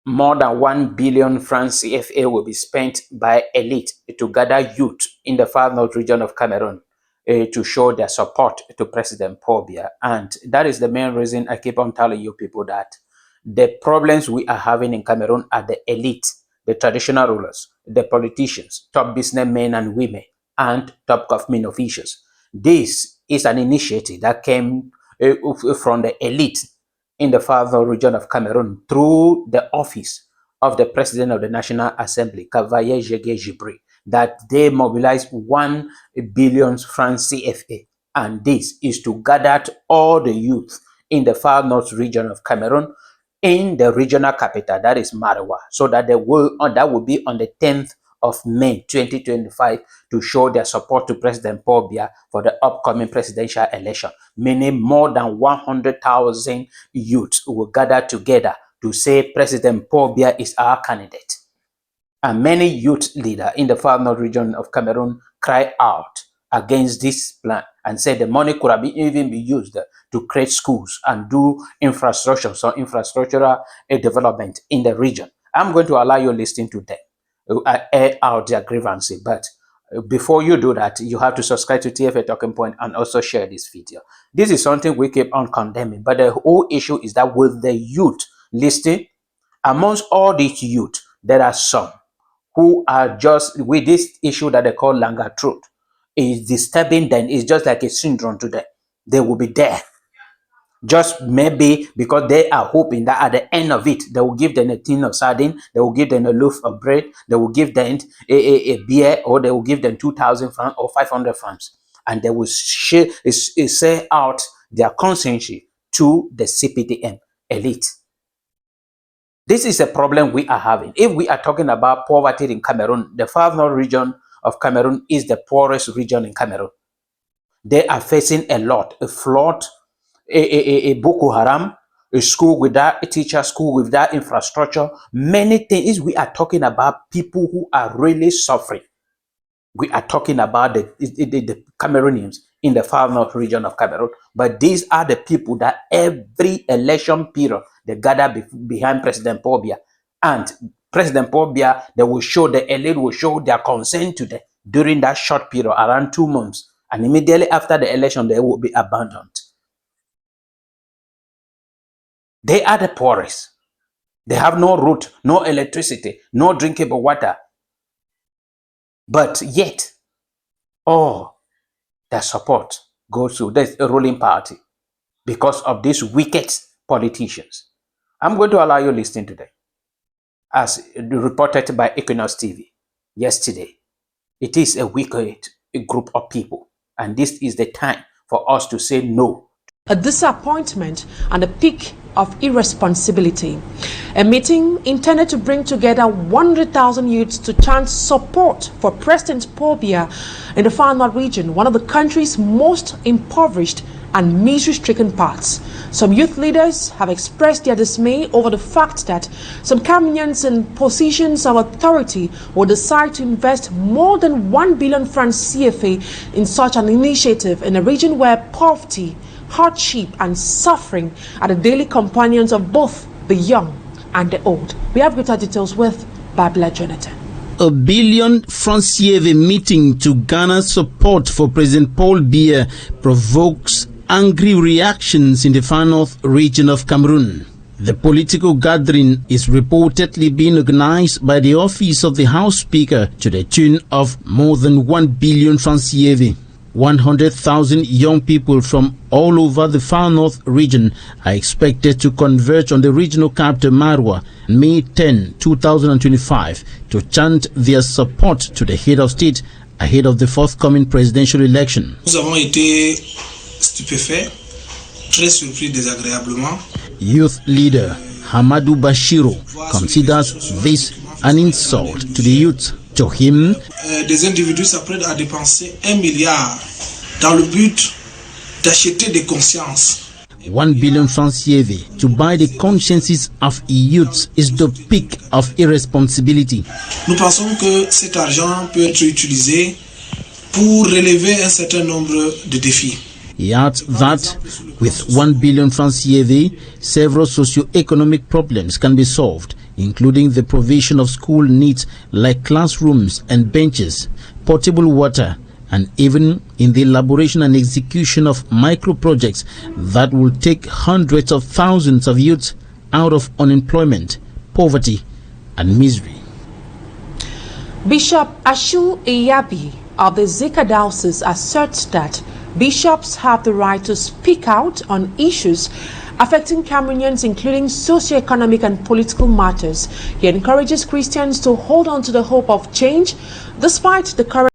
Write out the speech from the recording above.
more than 1 billion francs CFA will be spent by elite to gather youth in the far north region of Cameroon to show their support to President Paul Biya. And that is the main reason I keep on telling you people that the problems we are having in Cameroon are the elite, the traditional rulers, the politicians, top businessmen and women, and top government officials. This is an initiative that came from the elite in the far north region of Cameroon through the office of the President of the National Assembly, Cavaye Jege Gibri, that they mobilized 1 billion francs CFA. And this is to gather all the youth in the far north region of Cameroon in the regional capital, that is Marawa, so that that will be on the 10th of May 2025 to show their support to President Paul Biya for the upcoming presidential election. Meaning more than 100,000 youths will gather together to say President Paul Biya is our candidate. And many youth leaders in the far north region of Cameroon cry out against this plan and said the money could have even been used to create schools and do infrastructure, so infrastructural development in the region. I'm going to allow you listening to them air out their grievances, but before you do that, you have to subscribe to TFA Talking Point and also share this video. This is something we keep on condemning, but the whole issue is that with the youth listening, amongst all these youth, there are some who are just with this issue that they call Langa truth. Is disturbing them. It's just like a syndrome to them. They will be there. Just maybe because they are hoping that at the end of it, they will give them a tin of sardine, they will give them a loaf of bread, they will give them a beer, or they will give them 2,000 francs or 500 francs. And they will say out their conscience to the CPTM elite. This is a problem we are having. If we are talking about poverty in Cameroon, the far north region of Cameroon is the poorest region in Cameroon. They are facing a lot, a flood, a Boko Haram, a school without a teacher, school without infrastructure, many things. We are talking about people who are really suffering. We are talking about the Cameroonians in the far north region of Cameroon. But these are the people that every election period, they gather behind President Paul Biya. And President Paul Biya, they will show, the elite will show their consent to them during that short period, around 2 months. And immediately after the election, they will be abandoned. They are the poorest. They have no road, no electricity, no drinkable water. But yet, all their support goes to the ruling party because of these wicked politicians. I'm going to allow you listening today. As reported by Equinox TV yesterday, it is a wicked group of people, and this is the time for us to say no. A disappointment and a peak of irresponsibility. A meeting intended to bring together 100,000 youths to chant support for President Paul Biya in the far north region, one of the country's most impoverished and misery-stricken parts. Some youth leaders have expressed their dismay over the fact that some Cameroonians in positions of authority will decide to invest more than 1 billion francs CFA in such an initiative in a region where poverty, hardship and suffering are the daily companions of both the young and the old. We have greater details with Babla Jonathan. A billion francs CFA meeting to garner support for President Paul Biya provokes angry reactions in the far north region of Cameroon. The political gathering is reportedly being organized by the office of the House Speaker to the tune of more than 1 billion francs CFA. 100,000 young people from all over the far north region are expected to converge on the regional capital Marwa May 10, 2025 to chant their support to the head of state ahead of the forthcoming presidential election. Nous avons été stupéfaits, très surpris désagréablement. Youth leader Hamadou Bashiro considers this an insult to the youth. To him, des individus s'apprêtent à dépenser 1 milliard dans le but d'acheter des consciences. 1 billion francs CFA to buy the consciences of youths is the peak of irresponsibility. Nous pensons que cet argent peut être utilisé pour relever un certain nombre de défis. He adds that with 1 billion francs CFA, several socio-economic problems can be solved, including the provision of school needs like classrooms and benches, potable water, and even in the elaboration and execution of micro-projects that will take hundreds of thousands of youths out of unemployment, poverty, and misery. Bishop Ashul Iyabi of the Zika Diocese asserts that bishops have the right to speak out on issues affecting Cameroonians, including socio-economic and political matters. He encourages Christians to hold on to the hope of change despite the current